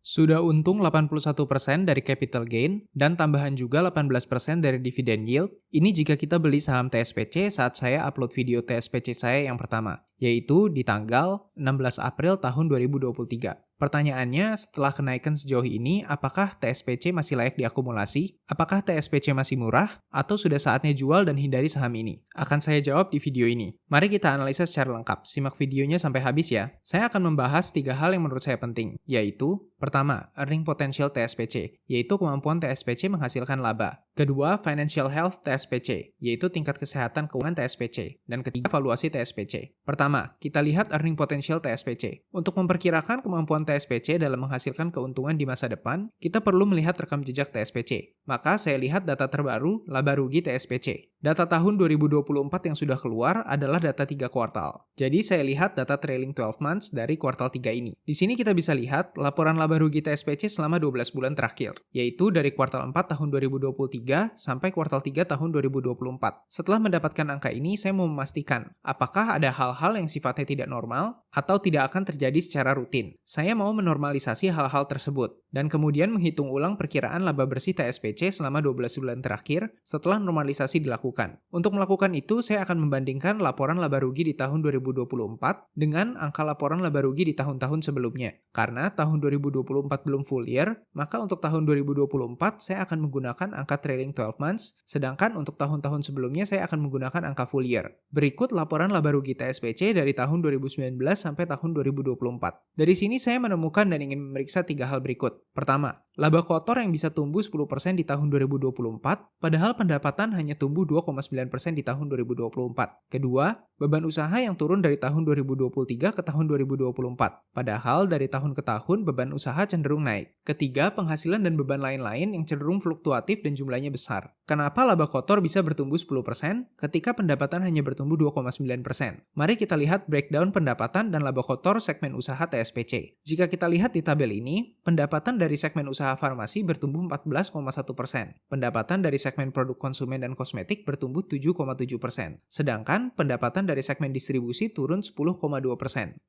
Sudah untung 81% dari capital gain dan tambahan juga 18% dari dividend yield. Ini jika kita beli saham TSPC saat saya upload video TSPC saya yang pertama, yaitu di tanggal 16 April tahun 2023. Pertanyaannya, setelah kenaikan sejauh ini, apakah TSPC masih layak diakumulasi? Apakah TSPC masih murah? Atau sudah saatnya jual dan hindari saham ini? Akan saya jawab di video ini. Mari kita analisa secara lengkap. Simak videonya sampai habis ya. Saya akan membahas 3 hal yang menurut saya penting, yaitu pertama, earning potential TSPC, yaitu kemampuan TSPC menghasilkan laba. Kedua, financial health TSPC, yaitu tingkat kesehatan keuangan TSPC. Dan ketiga, valuasi TSPC. Pertama, kita lihat earning potential TSPC. Untuk memperkirakan kemampuan TSPC dalam menghasilkan keuntungan di masa depan, kita perlu melihat rekam jejak TSPC. Maka saya lihat data terbaru laba rugi TSPC. Data tahun 2024 yang sudah keluar adalah data 3 kuartal. Jadi saya lihat data trailing 12 months dari kuartal 3 ini. Di sini kita bisa lihat laporan laba rugi TSPC selama 12 bulan terakhir, yaitu dari kuartal 4 tahun 2023 sampai kuartal 3 tahun 2024. Setelah mendapatkan angka ini, saya mau memastikan apakah ada hal-hal yang sifatnya tidak normal atau tidak akan terjadi secara rutin. Saya mau menormalisasi hal-hal tersebut dan kemudian menghitung ulang perkiraan laba bersih TSPC selama 12 bulan terakhir setelah normalisasi dilakukan. Untuk melakukan itu, saya akan membandingkan laporan laba rugi di tahun 2024 dengan angka laporan laba rugi di tahun-tahun sebelumnya. Karena tahun 2024 belum full year, maka untuk tahun 2024 saya akan menggunakan angka trailing 12 months, sedangkan untuk tahun-tahun sebelumnya saya akan menggunakan angka full year. Berikut laporan laba rugi TSPC dari tahun 2019 sampai tahun 2024. Dari sini saya menemukan dan ingin memeriksa 3 hal berikut. Pertama, laba kotor yang bisa tumbuh 10% di tahun 2024, padahal pendapatan hanya tumbuh 2,9% di tahun 2024. Kedua, beban usaha yang turun dari tahun 2023 ke tahun 2024, padahal dari tahun ke tahun beban usaha cenderung naik. Ketiga, penghasilan dan beban lain-lain yang cenderung fluktuatif dan jumlahnya besar. Kenapa laba kotor bisa bertumbuh 10% ketika pendapatan hanya bertumbuh 2,9%? Mari kita lihat breakdown pendapatan dan laba kotor segmen usaha TSPC. Jika kita lihat di tabel ini, pendapatan dari segmen usaha farmasi bertumbuh 14,1%. Pendapatan dari segmen produk konsumen dan kosmetik bertumbuh 7,7%. Sedangkan pendapatan dari segmen distribusi turun 10,2%.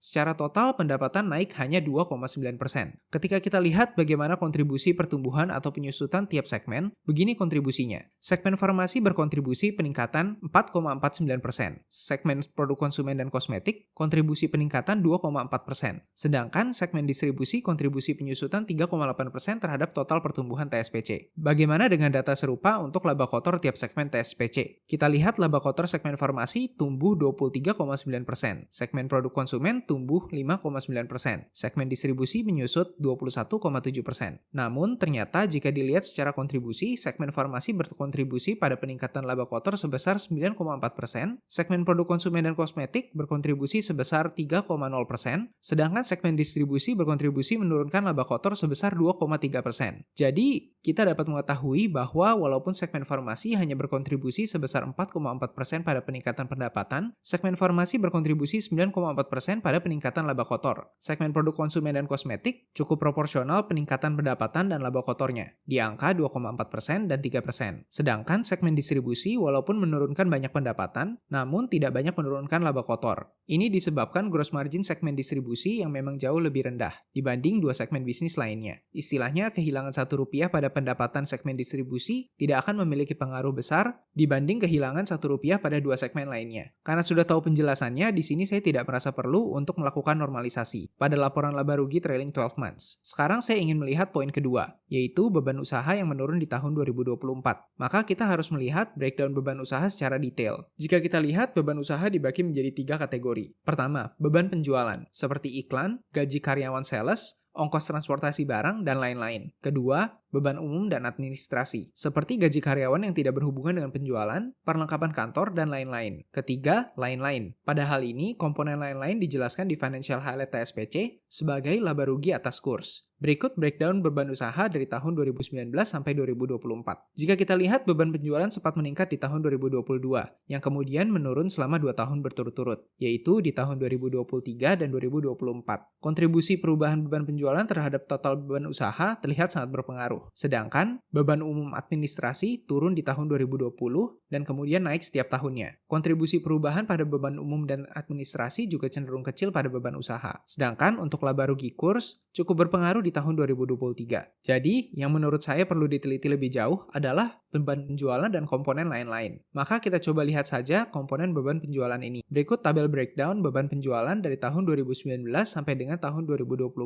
Secara total pendapatan naik hanya 2,9%. Ketika kita lihat bagaimana kontribusi pertumbuhan atau penyusutan tiap segmen, begini kontribusinya. Segmen farmasi berkontribusi peningkatan 4,49%. Segmen produk konsumen dan kosmetik kontribusi peningkatan 2,4%. Sedangkan segmen distribusi kontribusi penyusutan 3,8% terhadap total pertumbuhan TSPC. Bagaimana dengan data serupa untuk laba kotor tiap segmen TSPC? Kita lihat laba kotor segmen farmasi tumbuh 23,9%, segmen produk konsumen tumbuh 5,9%, segmen distribusi menyusut 21,7%. Namun ternyata jika dilihat secara kontribusi, segmen farmasi berkontribusi pada peningkatan laba kotor sebesar 9,4%, segmen produk konsumen dan kosmetik berkontribusi sebesar 3,0%, sedangkan segmen distribusi berkontribusi menurunkan laba kotor sebesar 2,3%. Jadi, kita dapat mengetahui bahwa walaupun segmen farmasi hanya berkontribusi sebesar 4,4% pada peningkatan pendapatan, segmen farmasi berkontribusi 9,4% pada peningkatan laba kotor. Segmen produk konsumen dan kosmetik cukup proporsional peningkatan pendapatan dan laba kotornya, di angka 2,4% dan 3%. Sedangkan segmen distribusi walaupun menurunkan banyak pendapatan, namun tidak banyak menurunkan laba kotor. Ini disebabkan gross margin segmen distribusi yang memang jauh lebih rendah dibanding dua segmen bisnis lainnya. Istilahnya, kehilangan Rp1 pada pendapatan segmen distribusi tidak akan memiliki pengaruh besar dibanding kehilangan Rp1 pada dua segmen lainnya. Karena sudah tahu penjelasannya, di sini saya tidak merasa perlu untuk melakukan normalisasi pada laporan laba rugi trailing 12 months. Sekarang saya ingin melihat poin kedua, yaitu beban usaha yang menurun di tahun 2024. Maka kita harus melihat breakdown beban usaha secara detail. Jika kita lihat, beban usaha dibagi menjadi 3 kategori. Pertama, beban penjualan, seperti iklan, gaji karyawan sales, ongkos transportasi barang, dan lain-lain. Kedua, beban umum dan administrasi, seperti gaji karyawan yang tidak berhubungan dengan penjualan, perlengkapan kantor, dan lain-lain. Ketiga, lain-lain. Pada hal ini, komponen lain-lain dijelaskan di Financial Highlight TSPC sebagai laba rugi atas kurs. Berikut breakdown beban usaha dari tahun 2019 sampai 2024. Jika kita lihat, beban penjualan sempat meningkat di tahun 2022, yang kemudian menurun selama 2 tahun berturut-turut, yaitu di tahun 2023 dan 2024. Kontribusi perubahan beban penjualan terhadap total beban usaha terlihat sangat berpengaruh. Sedangkan beban umum administrasi turun di tahun 2020 dan kemudian naik setiap tahunnya. Kontribusi perubahan pada beban umum dan administrasi juga cenderung kecil pada beban usaha. Sedangkan untuk laba rugi kurs cukup berpengaruh di tahun 2023. Jadi, yang menurut saya perlu diteliti lebih jauh adalah beban penjualan dan komponen lain-lain. Maka kita coba lihat saja komponen beban penjualan ini. Berikut tabel breakdown beban penjualan dari tahun 2019 sampai dengan tahun 2024.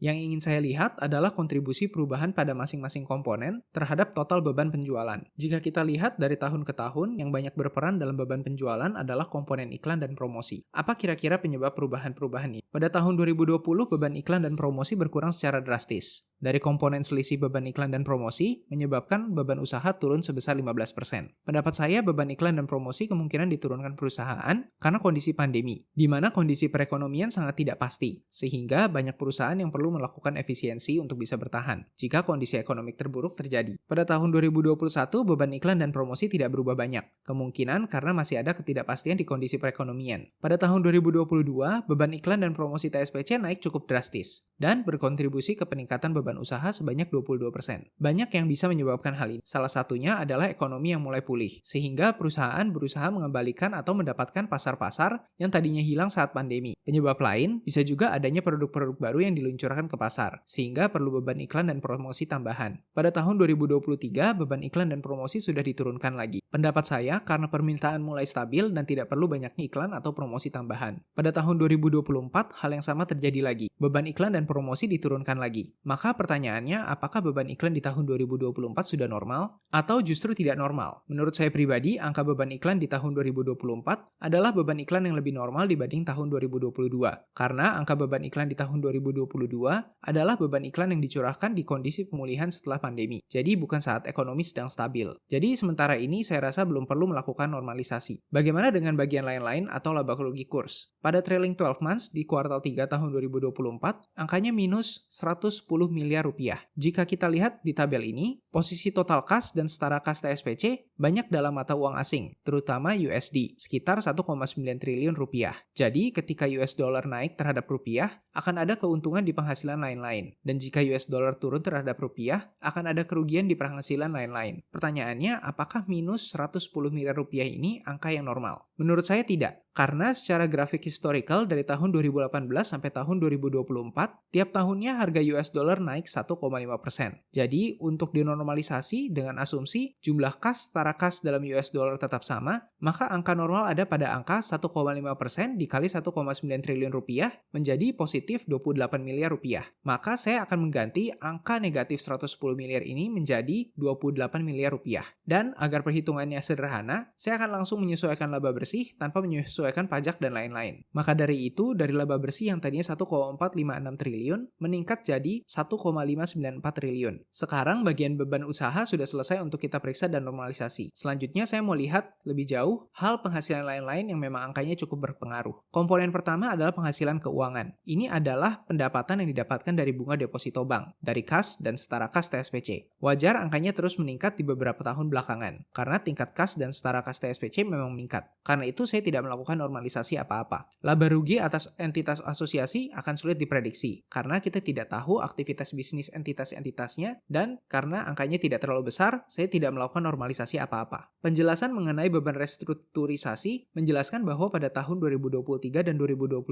Yang ingin saya lihat adalah kontribusi perubahan pada masing-masing komponen terhadap total beban penjualan. Jika kita lihat dari tahun ke tahun, yang banyak berperan dalam beban penjualan adalah komponen iklan dan promosi. Apa kira-kira penyebab perubahan-perubahan ini? Pada tahun 2020, beban iklan dan promosi berkurang secara drastis. Dari komponen selisih beban iklan dan promosi, menyebabkan beban usaha turun sebesar 15%. Pendapat saya, beban iklan dan promosi kemungkinan diturunkan perusahaan karena kondisi pandemi, di mana kondisi perekonomian sangat tidak pasti, sehingga banyak perusahaan yang perlu melakukan efisiensi untuk bisa bertahan jika kondisi ekonomi terburuk terjadi. Pada tahun 2021, beban iklan dan promosi tidak berubah banyak, kemungkinan karena masih ada ketidakpastian di kondisi perekonomian. Pada tahun 2022, beban iklan dan promosi TSPC naik cukup drastis, dan berkontribusi ke peningkatan beban usaha sebanyak 22%. Banyak yang bisa menyebabkan hal ini. Salah satunya adalah ekonomi yang mulai pulih, sehingga perusahaan berusaha mengembalikan atau mendapatkan pasar-pasar yang tadinya hilang saat pandemi. Penyebab lain bisa juga adanya produk-produk baru yang diluncurkan ke pasar, sehingga perlu beban iklan dan promosi tambahan. Pada tahun 2023, beban iklan dan promosi sudah diturunkan lagi. Pendapat saya, karena permintaan mulai stabil dan tidak perlu banyaknya iklan atau promosi tambahan. Pada tahun 2024, hal yang sama terjadi lagi. Beban iklan dan promosi diturunkan lagi. Maka pertanyaannya, apakah beban iklan di tahun 2024 sudah normal? Atau justru tidak normal? Menurut saya pribadi, angka beban iklan di tahun 2024 adalah beban iklan yang lebih normal dibanding tahun 2022. Karena angka beban iklan di tahun 2022 adalah beban iklan yang dicurahkan di kondisi pemulihan setelah pandemi. Jadi bukan saat ekonomi sedang stabil. Jadi sementara ini saya rasa belum perlu melakukan normalisasi. Bagaimana dengan bagian lain-lain atau laba rugi kurs? Pada trailing 12 months di kuartal 3 tahun 2024, angkanya minus 110 miliar rupiah. Jika kita lihat di tabel ini, posisi total kas dan setara kas TSPC banyak dalam mata uang asing, terutama USD, sekitar 1,9 triliun rupiah. Jadi, ketika US dollar naik terhadap rupiah, akan ada keuntungan di penghasilan lain-lain. Dan jika US dollar turun terhadap rupiah, akan ada kerugian di penghasilan lain-lain. Pertanyaannya, apakah minus 110 miliar rupiah ini angka yang normal? Menurut saya tidak. Karena secara grafik historical dari tahun 2018 sampai tahun 2024, tiap tahunnya harga US dollar naik 1,5%. Jadi, untuk dinormalisasi dengan asumsi jumlah kas setara kas dalam US dollar tetap sama, maka angka normal ada pada angka 1,5% dikali 1,9 triliun rupiah menjadi positif 28 miliar rupiah. Maka saya akan mengganti angka negatif 110 miliar ini menjadi 28 miliar rupiah. Dan agar perhitungannya sederhana, saya akan langsung menyesuaikan laba bersih tanpa menyesuaikan pajak dan lain-lain. Maka dari itu, dari laba bersih yang tadinya 1,456 triliun meningkat jadi 1,594 triliun. Sekarang bagian beban usaha sudah selesai untuk kita periksa dan normalisasi. Selanjutnya saya mau lihat lebih jauh hal penghasilan lain-lain yang memang angkanya cukup berpengaruh. Komponen pertama adalah penghasilan keuangan. Ini adalah pendapatan yang didapatkan dari bunga deposito bank, dari kas dan setara kas TSPC. Wajar angkanya terus meningkat di beberapa tahun belakangan, karena tingkat kas dan setara kas TSPC memang meningkat. Karena itu saya tidak melakukan normalisasi apa-apa. Laba rugi atas entitas asosiasi akan sulit diprediksi, karena kita tidak tahu aktivitas bisnis entitas-entitasnya, dan karena angkanya tidak terlalu besar, saya tidak melakukan normalisasi apa-apa. Penjelasan mengenai beban restrukturisasi menjelaskan bahwa pada tahun 2023 dan 2022,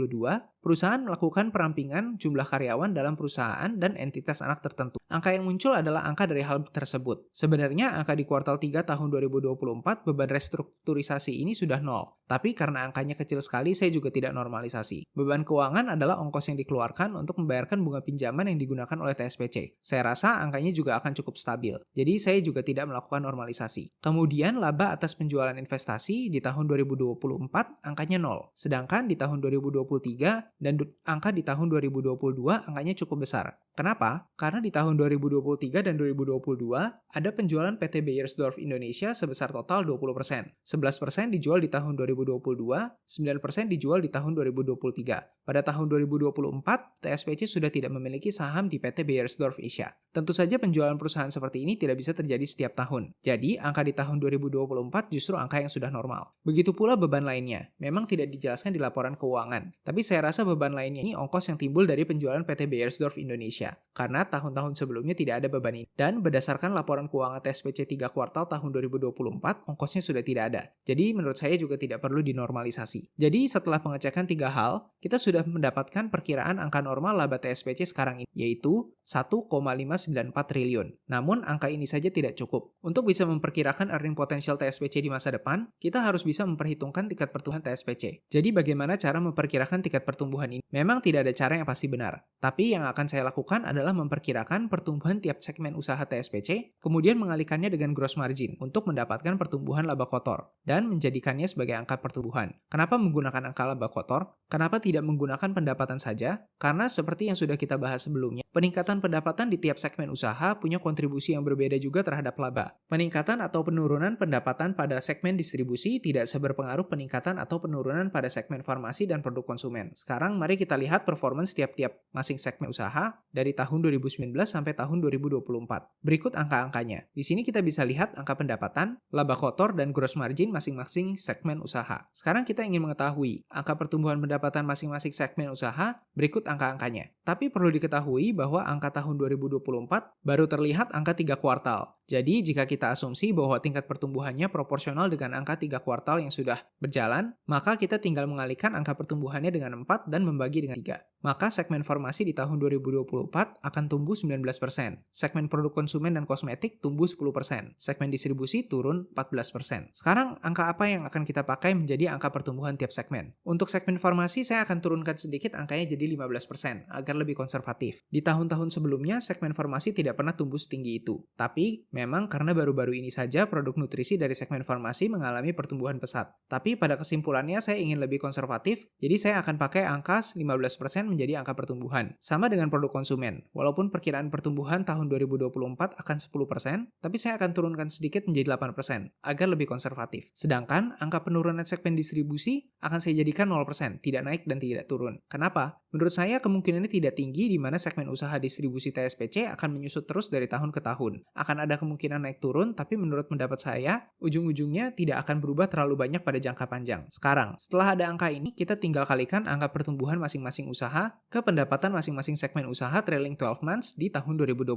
perusahaan melakukan perampingan jumlah karyawan dalam perusahaan dan entitas anak tertentu. Angka yang muncul adalah angka dari hal tersebut. Sebenarnya angka di kuartal 3 tahun 2024 beban restrukturisasi ini sudah nol, tapi karena angkanya kecil sekali, saya juga tidak normalisasi. Beban keuangan adalah ongkos yang dikeluarkan untuk membayarkan bunga pinjaman yang digunakan oleh TSPC. Saya rasa angkanya juga akan cukup stabil, jadi saya juga tidak melakukan normalisasi. Kemudian laba atas penjualan investasi di tahun 2024 angkanya 0, sedangkan di tahun 2023 dan angka di tahun 2022 angkanya cukup besar. Kenapa? Karena di tahun 2023 dan 2022 ada penjualan PT Beiersdorf Indonesia sebesar total 20%. 11% dijual di tahun 2022, 9% dijual di tahun 2023. Pada tahun 2024, TSPC sudah tidak memiliki saham di PT Beiersdorf Asia. Tentu saja penjualan perusahaan seperti ini tidak bisa terjadi setiap tahun. Jadi, angka di tahun 2024 justru angka yang sudah normal. Begitu pula beban lainnya. Memang tidak dijelaskan di laporan keuangan. Tapi saya rasa beban lainnya ini ongkos yang timbul dari penjualan PT Beiersdorf Indonesia. Karena tahun-tahun sebelumnya tidak ada beban ini. Dan berdasarkan laporan keuangan TSPC 3 kuartal tahun 2024, ongkosnya sudah tidak ada. Jadi, menurut saya juga tidak perlu dinormalisasi. Jadi, setelah pengecekan 3 hal, kita sudah mendapatkan perkiraan angka normal laba TSPC sekarang ini, yaitu 1,594 triliun. Namun, angka ini saja tidak cukup. Untuk bisa memperkirakan earning potential TSPC di masa depan, kita harus bisa memperhitungkan tingkat pertumbuhan TSPC. Jadi, bagaimana cara memperkirakan tingkat pertumbuhan ini? Memang tidak ada cara yang pasti benar. Tapi, yang akan saya lakukan adalah memperkirakan pertumbuhan tiap segmen usaha TSPC, kemudian mengalihkannya dengan gross margin untuk mendapatkan pertumbuhan laba kotor, dan menjadikannya sebagai angka pertumbuhan. Kenapa menggunakan angka laba kotor? Kenapa tidak menggunakan pendapatan saja? Karena seperti yang sudah kita bahas sebelumnya, peningkatan pendapatan di tiap segmen usaha punya kontribusi yang berbeda juga terhadap laba. Peningkatan atau penurunan pendapatan pada segmen distribusi tidak seberpengaruh peningkatan atau penurunan pada segmen farmasi dan produk konsumen. Sekarang mari kita lihat performance tiap-tiap masing segmen usaha dari tahun 2019 sampai tahun 2024. Berikut angka-angkanya. Di sini kita bisa lihat angka pendapatan, laba kotor, dan gross margin masing-masing segmen usaha. Sekarang kita ingin mengetahui angka pertumbuhan pendapatan masing-masing segmen usaha, berikut angka-angkanya. Tapi perlu diketahui bahwa angka tahun 2024 baru terlihat angka 3 kuartal. Jadi, jika kita asumsi bahwa tingkat pertumbuhannya proporsional dengan angka 3 kuartal yang sudah berjalan, maka kita tinggal mengalihkan angka pertumbuhannya dengan 4 dan membagi dengan 3. Maka segmen farmasi di tahun 2024 akan tumbuh 19%. Segmen produk konsumen dan kosmetik tumbuh 10%. Segmen distribusi turun 14%. Sekarang, angka apa yang akan kita pakai menjadi angka pertumbuhan tiap segmen? Untuk segmen farmasi, saya akan turunkan sedikit angkanya jadi 15%, agar lebih konservatif. Di tahun-tahun sebelumnya, segmen farmasi tidak pernah tumbuh setinggi itu. Tapi, memang karena baru-baru ini saja produk nutrisi dari segmen farmasi mengalami pertumbuhan pesat. Tapi pada kesimpulannya saya ingin lebih konservatif, jadi saya akan pakai angka 15% menjadi angka pertumbuhan. Sama dengan produk konsumen. Walaupun perkiraan pertumbuhan tahun 2024 akan 10%, tapi saya akan turunkan sedikit menjadi 8%, agar lebih konservatif. Sedangkan, angka penurunan segmen distribusi akan saya jadikan 0%, tidak naik dan tidak turun. Kenapa? Menurut saya kemungkinannya tidak tinggi di mana segmen usaha distribusi TSPC akan menyusut terus dari tahun ke tahun. Akan ada kemungkinan naik turun, tapi menurut pendapat saya, ujung-ujungnya tidak akan berubah terlalu banyak pada jangka panjang. Sekarang, setelah ada angka ini, kita tinggal kalikan angka pertumbuhan masing-masing usaha ke pendapatan masing-masing segmen usaha trailing 12 months di tahun 2024.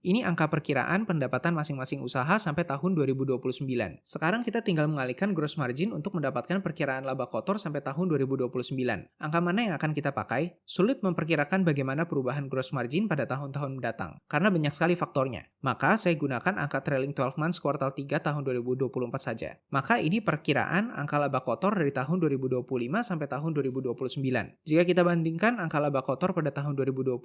Ini angka perkiraan pendapatan masing-masing usaha sampai tahun 2029. Sekarang kita tinggal mengalihkan gross margin untuk mendapatkan perkiraan laba kotor sampai tahun 2029. Angka mana yang akan kita pakai? Sulit memperkirakan bagaimana perubahan gross margin pada tahun-tahun mendatang, karena banyak sekali faktornya. Maka saya gunakan angka trailing 12 months kuartal 3 tahun 2024 saja. Maka ini perkiraan angka laba kotor dari tahun 2025 sampai tahun 2029. Jika kita bandingkan angka laba kotor pada tahun 2029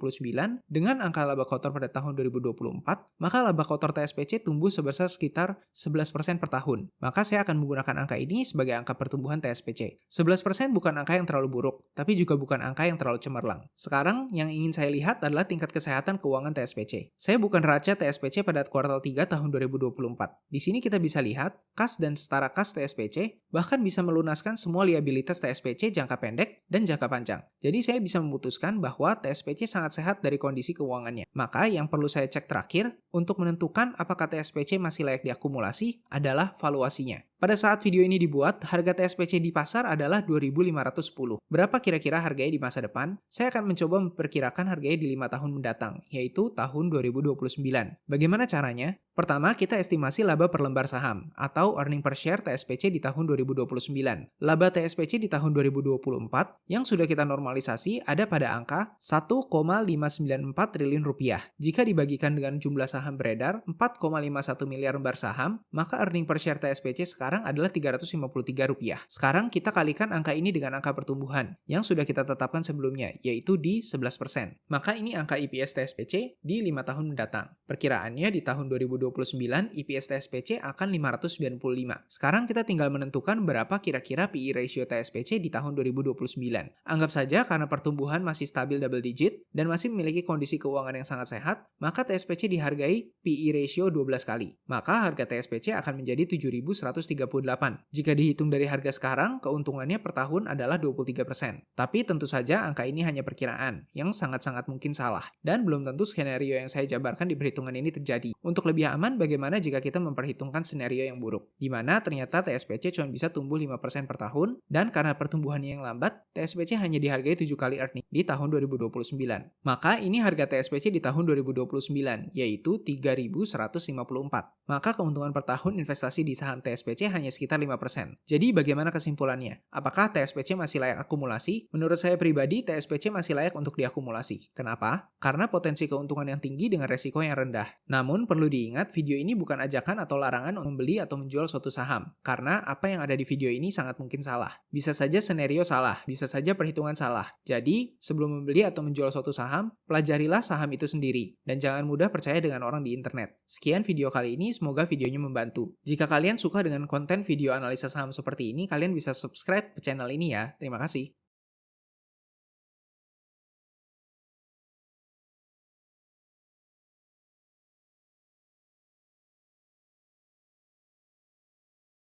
dengan angka laba kotor pada tahun 2024, maka laba kotor TSPC tumbuh sebesar sekitar 11% per tahun. Maka saya akan menggunakan angka ini sebagai angka pertumbuhan TSPC. 11% bukan angka yang terlalu buruk, tapi juga bukan angka yang terlalu cemerlang. Sekarang, yang ingin saya lihat adalah tingkat kesehatan keuangan TSPC. Saya bukan raca TSPC pada kuartal 3 tahun 2024. Di sini kita bisa lihat, kas dan setara kas TSPC bahkan bisa melunaskan semua liabilitas TSPC jangka pendek dan jangka panjang. Jadi saya bisa memutuskan bahwa TSPC sangat sehat dari kondisi keuangannya. Maka yang perlu saya cek terakhir untuk menentukan apakah TSPC masih layak diakumulasi adalah valuasinya. Pada saat video ini dibuat, harga TSPC di pasar adalah 2.510. Berapa kira-kira harganya di masa depan? Saya akan mencoba memperkirakan harganya di 5 tahun mendatang, yaitu tahun 2029. Bagaimana caranya? Pertama, kita estimasi laba per lembar saham, atau earning per share TSPC di tahun 2029. Laba TSPC di tahun 2024 yang sudah kita normalisasi ada pada angka 1,594 triliun rupiah. Jika dibagikan dengan jumlah saham beredar 4,51 miliar lembar saham, maka earning per share TSPC sekarang adalah Rp353. Sekarang kita kalikan angka ini dengan angka pertumbuhan yang sudah kita tetapkan sebelumnya, yaitu di 11%. Maka ini angka EPS TSPC di 5 tahun mendatang. Perkiraannya di tahun 2029 2029, EPS TSPC akan 595. Sekarang kita tinggal menentukan berapa kira-kira PE ratio TSPC di tahun 2029. Anggap saja karena pertumbuhan masih stabil double digit dan masih memiliki kondisi keuangan yang sangat sehat, maka TSPC dihargai PE ratio 12 kali. Maka harga TSPC akan menjadi 7.138. Jika dihitung dari harga sekarang, keuntungannya per tahun adalah 23%. Tapi tentu saja angka ini hanya perkiraan, yang sangat-sangat mungkin salah. Dan belum tentu skenario yang saya jabarkan di perhitungan ini terjadi. Untuk lebih aman, bagaimana jika kita memperhitungkan skenario yang buruk, di mana ternyata TSPC cuma bisa tumbuh 5% per tahun, dan karena pertumbuhannya yang lambat, TSPC hanya dihargai 7 kali earning di tahun 2029. Maka ini harga TSPC di tahun 2029, yaitu 3.154. Maka keuntungan per tahun investasi di saham TSPC hanya sekitar 5%. Jadi bagaimana kesimpulannya? Apakah TSPC masih layak akumulasi? Menurut saya pribadi, TSPC masih layak untuk diakumulasi. Kenapa? Karena potensi keuntungan yang tinggi dengan resiko yang rendah. Namun perlu diingat, video ini bukan ajakan atau larangan untuk membeli atau menjual suatu saham. Karena apa yang ada di video ini sangat mungkin salah. Bisa saja skenario salah, bisa saja perhitungan salah. Jadi, sebelum membeli atau menjual suatu saham, pelajarilah saham itu sendiri. Dan jangan mudah percaya dengan orang di internet. Sekian video kali ini, semoga videonya membantu. Jika kalian suka dengan konten video analisa saham seperti ini, kalian bisa subscribe ke channel ini ya. Terima kasih.